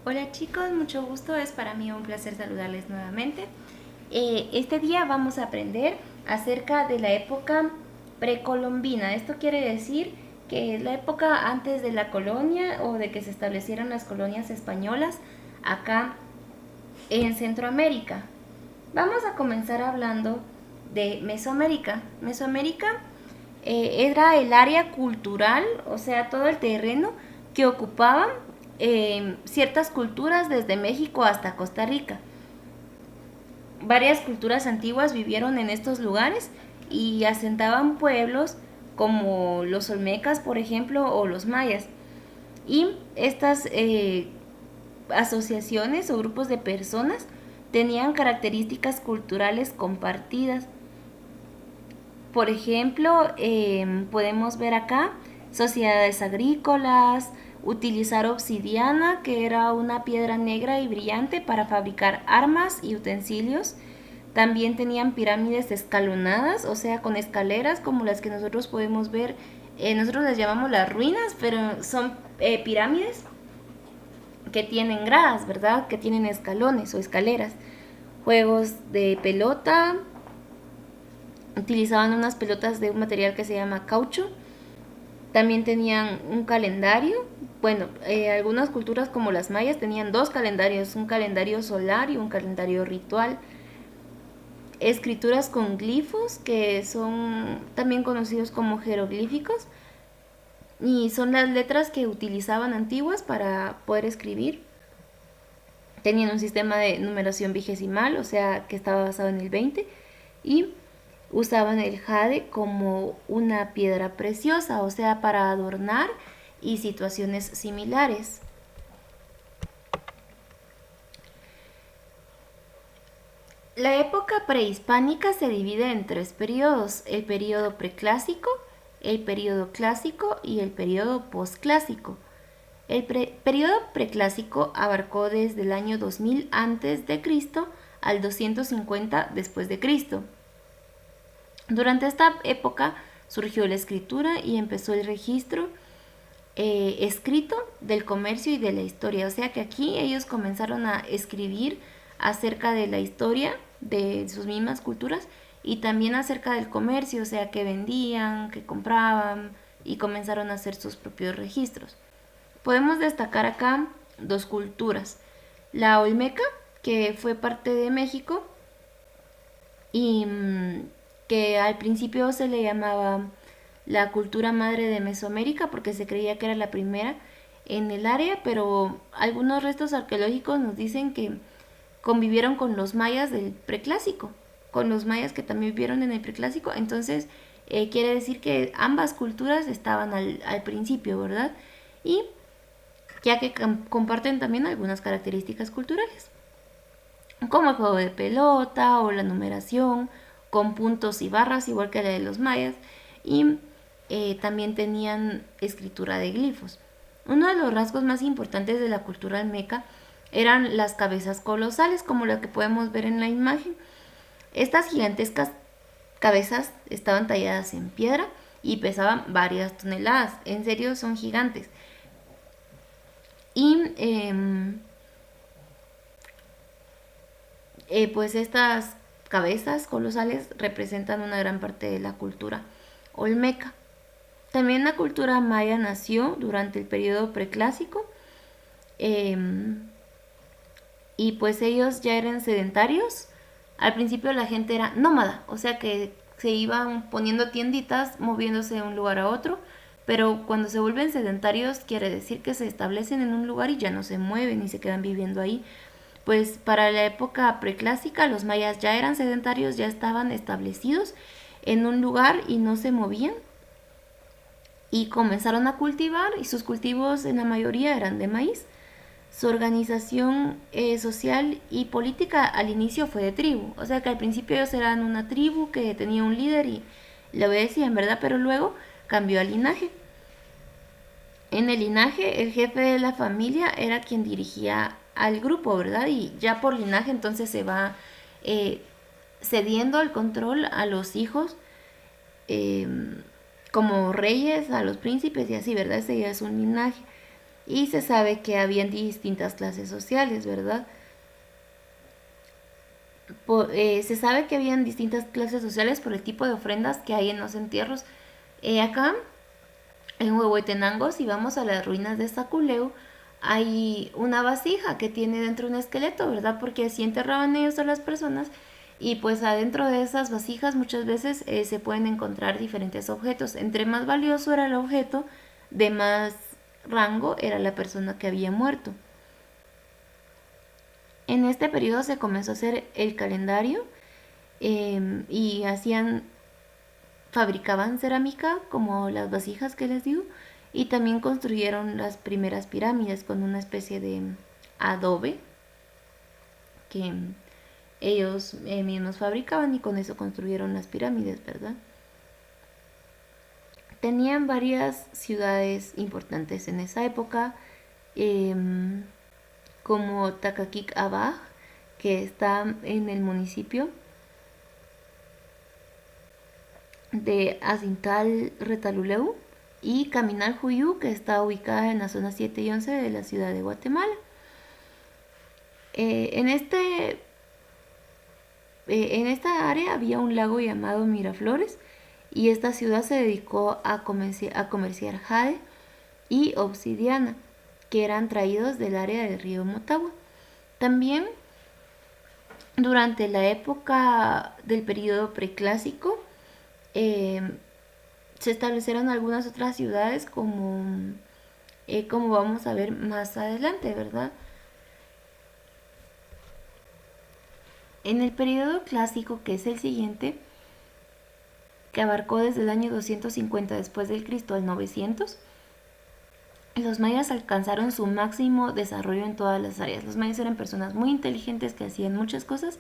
Hola chicos, mucho gusto, es para mí un placer saludarles nuevamente. Este día vamos a aprender acerca de la época precolombina. Esto quiere decir que es la época antes de la colonia o de que se establecieran las colonias españolas acá en Centroamérica. Vamos a comenzar hablando de Mesoamérica. Mesoamérica era el área cultural, o sea, todo el terreno que ocupaban ciertas culturas desde México hasta Costa Rica. Varias culturas antiguas vivieron en estos lugares y asentaban pueblos como los olmecas, por ejemplo, o los mayas. Y estas asociaciones o grupos de personas tenían características culturales compartidas. Por ejemplo, podemos ver acá sociedades agrícolas, utilizar obsidiana, que era una piedra negra y brillante para fabricar armas y utensilios. También tenían pirámides escalonadas, o sea, con escaleras como las que nosotros podemos ver. Nosotros las llamamos las ruinas, pero son pirámides que tienen gradas, ¿verdad? Que tienen escalones o escaleras. Juegos de pelota, utilizaban unas pelotas de un material que se llama caucho. También tenían un calendario. Bueno, algunas culturas como las mayas tenían dos calendarios, un calendario solar y un calendario ritual. Escrituras con glifos, que son también conocidos como jeroglíficos, y son las letras que utilizaban antiguas para poder escribir. Tenían un sistema de numeración vigesimal, o sea, que estaba basado en el 20, y usaban el jade como una piedra preciosa, o sea, para adornar y situaciones similares. La época prehispánica se divide en tres periodos: el periodo preclásico, el periodo clásico y el periodo posclásico. El periodo preclásico abarcó desde el año 2000 a.C. al 250 después de Cristo. Durante esta época surgió la escritura y empezó el registro escrito del comercio y de la historia. O sea que aquí ellos comenzaron a escribir acerca de la historia de sus mismas culturas y también acerca del comercio, o sea que vendían, que compraban y comenzaron a hacer sus propios registros. Podemos destacar acá dos culturas: la olmeca, que fue parte de México y que al principio se le llamaba la cultura madre de Mesoamérica porque se creía que era la primera en el área, pero algunos restos arqueológicos nos dicen que convivieron con los mayas del preclásico, con los mayas que también vivieron en el preclásico. Entonces quiere decir que ambas culturas estaban al principio, ¿verdad? Y ya que comparten también algunas características culturales, como el juego de pelota o la numeración con puntos y barras, igual que la de los mayas, y también tenían escritura de glifos. Uno de los rasgos más importantes de la cultura olmeca eran las cabezas colosales, como la que podemos ver en la imagen. Estas gigantescas cabezas estaban talladas en piedra y pesaban varias toneladas. En serio, son gigantes. Y pues estas cabezas colosales representan una gran parte de la cultura olmeca. También la cultura maya nació durante el periodo preclásico, eh, y pues ellos ya eran sedentarios. Al principio la gente era nómada, o sea que se iban poniendo tienditas, moviéndose de un lugar a otro, pero cuando se vuelven sedentarios quiere decir que se establecen en un lugar y ya no se mueven y se quedan viviendo ahí. Pues para la época preclásica los mayas ya eran sedentarios, ya estaban establecidos en un lugar y no se movían, y comenzaron a cultivar, y sus cultivos en la mayoría eran de maíz. Su organización social y política al inicio fue de tribu, o sea que al principio ellos eran una tribu que tenía un líder y le obedecían, ¿verdad? Pero luego cambió al linaje. En el linaje el jefe de la familia era quien dirigía al grupo, ¿verdad? Y ya por linaje entonces se va eh, cediendo el control a los hijos, eh, como reyes, a los príncipes y así, ¿verdad? Ese ya es un linaje. y se sabe que habían distintas clases sociales, ¿verdad? Se sabe que habían distintas clases sociales por el tipo de ofrendas que hay en los entierros. Acá, en Huehuetenango, si vamos a las ruinas de Saculeu, hay una vasija que tiene dentro un esqueleto, ¿verdad? Porque así enterraban ellos a las personas y pues adentro de esas vasijas muchas veces se pueden encontrar diferentes objetos. Entre más valioso era el objeto, de más rango era la persona que había muerto. En este periodo se comenzó a hacer el calendario y fabricaban cerámica como las vasijas que les digo y también construyeron las primeras pirámides con una especie de adobe que ellos mismos fabricaban y con eso construyeron las pirámides, ¿verdad? Tenían varias ciudades importantes en esa época, eh, como Takakik Abaj, que está en el municipio de Azintal Retaluleu, y Caminal Juyú, que está ubicada en la zona 7 y 11 de la ciudad de Guatemala. En esta área había un lago llamado Miraflores y esta ciudad se dedicó a comerciar jade y obsidiana, que eran traídos del área del río Motagua. También durante la época del periodo preclásico se establecieron algunas otras ciudades como vamos a ver más adelante, ¿verdad? En el periodo clásico, que es el siguiente, que abarcó desde el año 250 después del Cristo al 900, los mayas alcanzaron su máximo desarrollo en todas las áreas. Los mayas eran personas muy inteligentes que hacían muchas cosas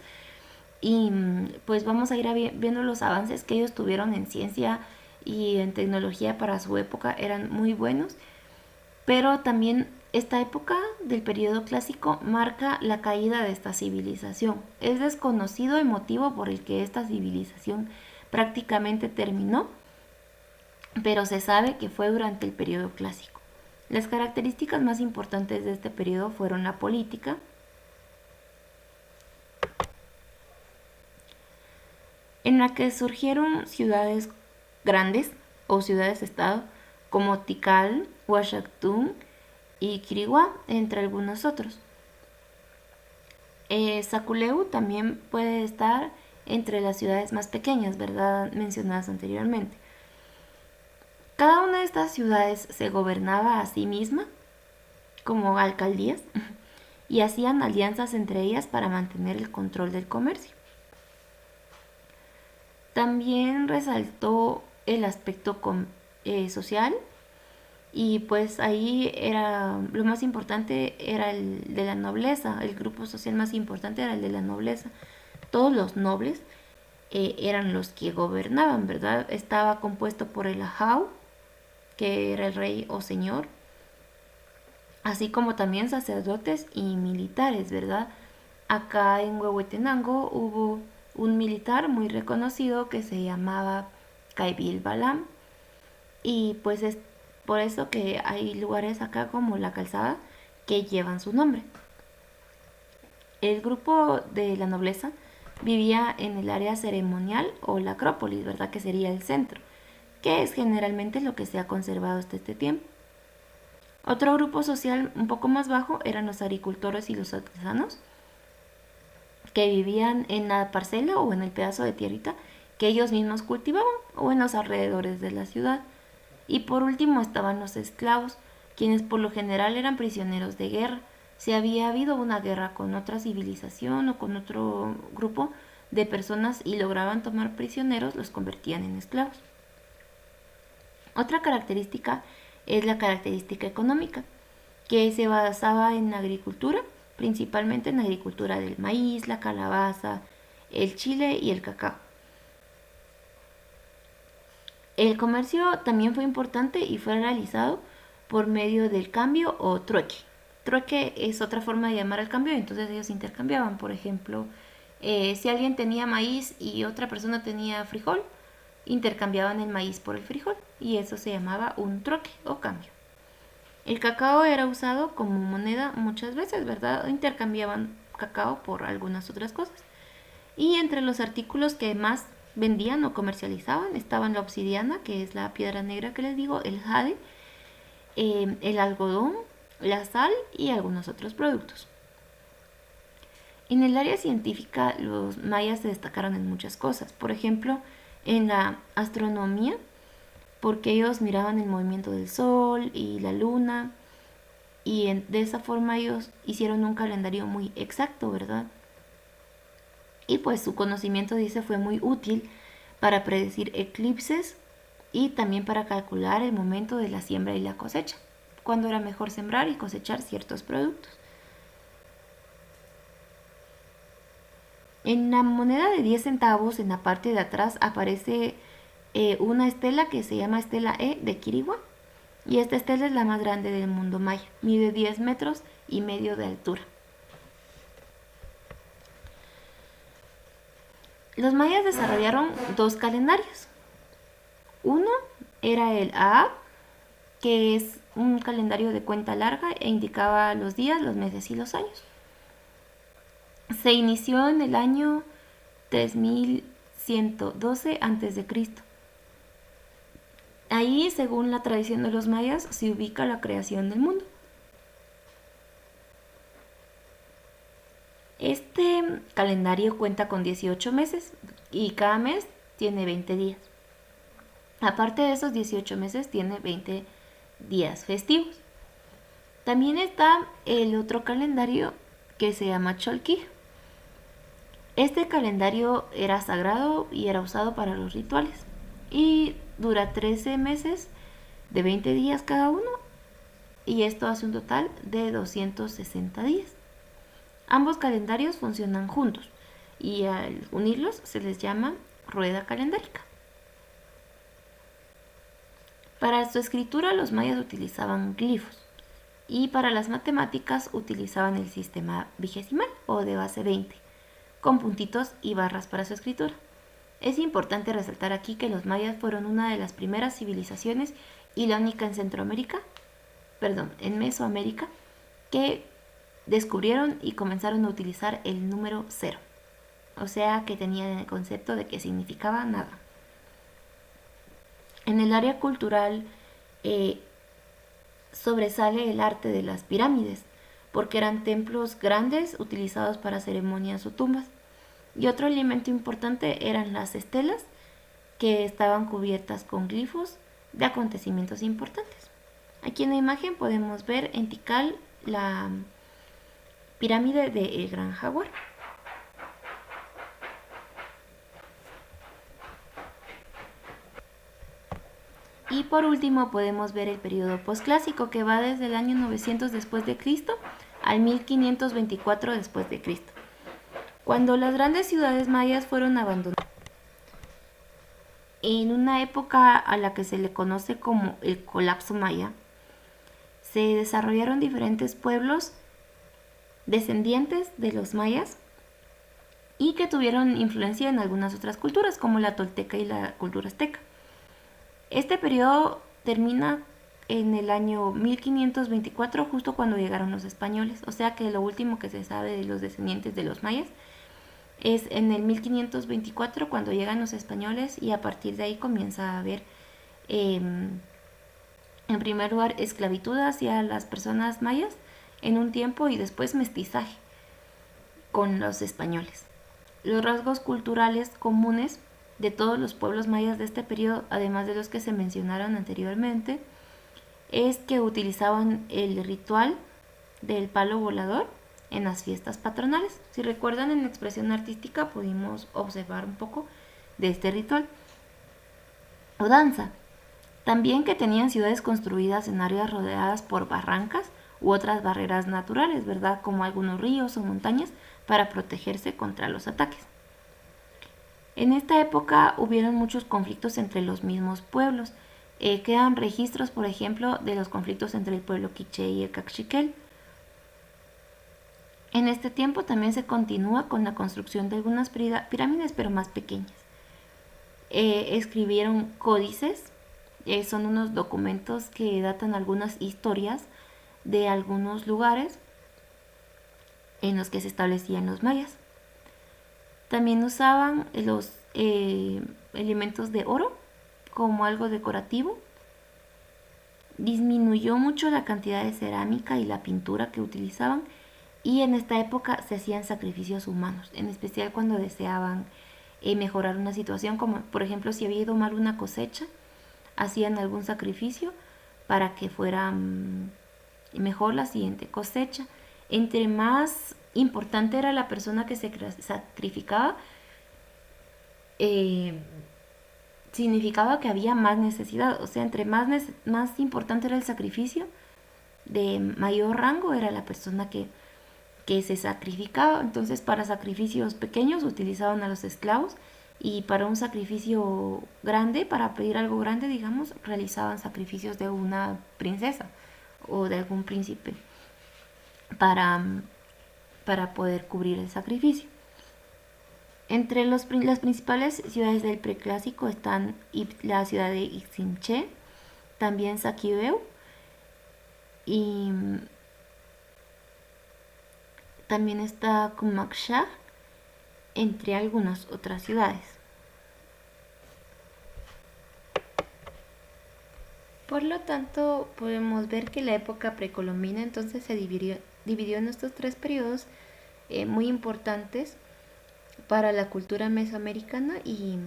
y pues vamos a ir viendo los avances que ellos tuvieron en ciencia y en tecnología para su época, eran muy buenos, pero también esta época del periodo clásico marca la caída de esta civilización. Es desconocido el motivo por el que esta civilización prácticamente terminó, pero se sabe que fue durante el periodo clásico. Las características más importantes de este periodo fueron la política, en la que surgieron ciudades grandes o ciudades-estado como Tikal, Huachactún y Quiriguá, entre algunos otros. Saculeu también puede estar entre las ciudades más pequeñas, ¿verdad? Mencionadas anteriormente. Cada una de estas ciudades se gobernaba a sí misma como alcaldías y hacían alianzas entre ellas para mantener el control del comercio. También resaltó el aspecto social y pues ahí era lo más importante era el de la nobleza, el grupo social más importante era el de la nobleza. Todos los nobles eran los que gobernaban, ¿verdad? Estaba compuesto por el ajau, que era el rey o señor, así como también sacerdotes y militares, ¿verdad? Acá en Huehuetenango hubo un militar muy reconocido que se llamaba Caibil Balam y pues es por eso que hay lugares acá como La Calzada que llevan su nombre. El grupo de la nobleza vivía en el área ceremonial o la acrópolis, ¿verdad? Que sería el centro, que es generalmente lo que se ha conservado hasta este tiempo. Otro grupo social un poco más bajo eran los agricultores y los artesanos, que vivían en la parcela o en el pedazo de tierrita que ellos mismos cultivaban o en los alrededores de la ciudad. Y por último estaban los esclavos, quienes por lo general eran prisioneros de guerra. Si había habido una guerra con otra civilización o con otro grupo de personas y lograban tomar prisioneros, los convertían en esclavos. Otra característica es la característica económica, que se basaba en la agricultura, principalmente en la agricultura del maíz, la calabaza, el chile y el cacao. El comercio también fue importante y fue realizado por medio del cambio o trueque. Trueque es otra forma de llamar al cambio, entonces ellos intercambiaban. Por ejemplo, si alguien tenía maíz y otra persona tenía frijol, intercambiaban el maíz por el frijol y eso se llamaba un trueque o cambio. El cacao era usado como moneda muchas veces, ¿verdad? Intercambiaban cacao por algunas otras cosas. Y entre los artículos que más vendían o comercializaban estaban la obsidiana, que es la piedra negra que les digo, el jade, el algodón, la sal y algunos otros productos. En el área científica, los mayas se destacaron en muchas cosas. Por ejemplo, en la astronomía, porque ellos miraban el movimiento del sol y la luna, y de esa forma ellos hicieron un calendario muy exacto, ¿verdad? Y pues su conocimiento, dice, fue muy útil para predecir eclipses y también para calcular el momento de la siembra y la cosecha, cuando era mejor sembrar y cosechar ciertos productos. En la moneda de 10 centavos, en la parte de atrás, aparece una estela que se llama estela E de Quirigua. Y esta estela es la más grande del mundo maya. Mide 10 metros y medio de altura. Los mayas desarrollaron dos calendarios. Uno era el AA, que es un calendario de cuenta larga e indicaba los días, los meses y los años. Se inició en el año 3112 a.C. Ahí, según la tradición de los mayas, se ubica la creación del mundo. Este calendario cuenta con 18 meses y cada mes tiene 20 días. Aparte de esos 18 meses, tiene 20 días festivos. También está el otro calendario que se llama Cholquí. Este calendario era sagrado y era usado para los rituales. Y dura 13 meses de 20 días cada uno. Y esto hace un total de 260 días. Ambos calendarios funcionan juntos y al unirlos se les llama rueda calendárica. Para su escritura los mayas utilizaban glifos y para las matemáticas utilizaban el sistema vigesimal o de base 20, con puntitos y barras para su escritura. Es importante resaltar aquí que los mayas fueron una de las primeras civilizaciones y la única en Mesoamérica, que descubrieron y comenzaron a utilizar el número 0. O sea que tenían el concepto de que significaba nada. En el área cultural sobresale el arte de las pirámides, porque eran templos grandes utilizados para ceremonias o tumbas. Y otro elemento importante eran las estelas, que estaban cubiertas con glifos de acontecimientos importantes. Aquí en la imagen podemos ver en Tikal la pirámide del Gran Jaguar. Y por último podemos ver el periodo posclásico, que va desde el año 900 después de Cristo al 1524 después de Cristo, cuando las grandes ciudades mayas fueron abandonadas. En una época a la que se le conoce como el colapso maya, se desarrollaron diferentes pueblos descendientes de los mayas y que tuvieron influencia en algunas otras culturas, como la tolteca y la cultura azteca. Este periodo termina en el año 1524, justo cuando llegaron los españoles, o sea que lo último que se sabe de los descendientes de los mayas es en el 1524, cuando llegan los españoles, y a partir de ahí comienza a haber en primer lugar esclavitud hacia las personas mayas en un tiempo y después mestizaje con los españoles. Los rasgos culturales comunes de todos los pueblos mayas de este periodo, además de los que se mencionaron anteriormente, es que utilizaban el ritual del palo volador en las fiestas patronales. Si recuerdan, en la expresión artística pudimos observar un poco de este ritual o danza. También que tenían ciudades construidas en áreas rodeadas por barrancas u otras barreras naturales, ¿verdad? Como algunos ríos o montañas, para protegerse contra los ataques. En esta época hubieron muchos conflictos entre los mismos pueblos. Quedan registros, por ejemplo, de los conflictos entre el pueblo quiché y el caxiquel. En este tiempo también se continúa con la construcción de algunas pirámides, pero más pequeñas. Escribieron códices, son unos documentos que datan algunas historias de algunos lugares en los que se establecían los mayas. También usaban los elementos de oro como algo decorativo. Disminuyó mucho la cantidad de cerámica y la pintura que utilizaban, y en esta época se hacían sacrificios humanos, en especial cuando deseaban mejorar una situación, como por ejemplo si había ido mal una cosecha, hacían algún sacrificio para que fuera mejor la siguiente cosecha. Entre más importante era la persona que se sacrificaba, significaba que había más necesidad. O sea, entre más importante era el sacrificio, de mayor rango era la persona que se sacrificaba. Entonces, para sacrificios pequeños utilizaban a los esclavos, y para un sacrificio grande, para pedir algo grande, digamos, realizaban sacrificios de una princesa o de algún príncipe para, para poder cubrir el sacrificio. Entre las principales ciudades del preclásico están la ciudad de Ixinché, también Saquibeu, y también está Kumakshá, entre algunas otras ciudades. Por lo tanto, podemos ver que la época precolombina entonces se dividió en estos tres periodos muy importantes para la cultura mesoamericana, y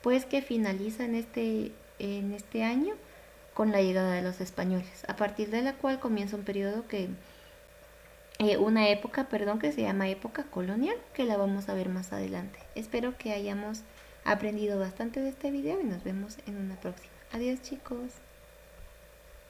pues que finaliza en este año con la llegada de los españoles, a partir de la cual comienza un periodo una época, perdón, que se llama época colonial, que la vamos a ver más adelante. Espero que hayamos aprendido bastante de este video y nos vemos en una próxima. Adiós, chicos.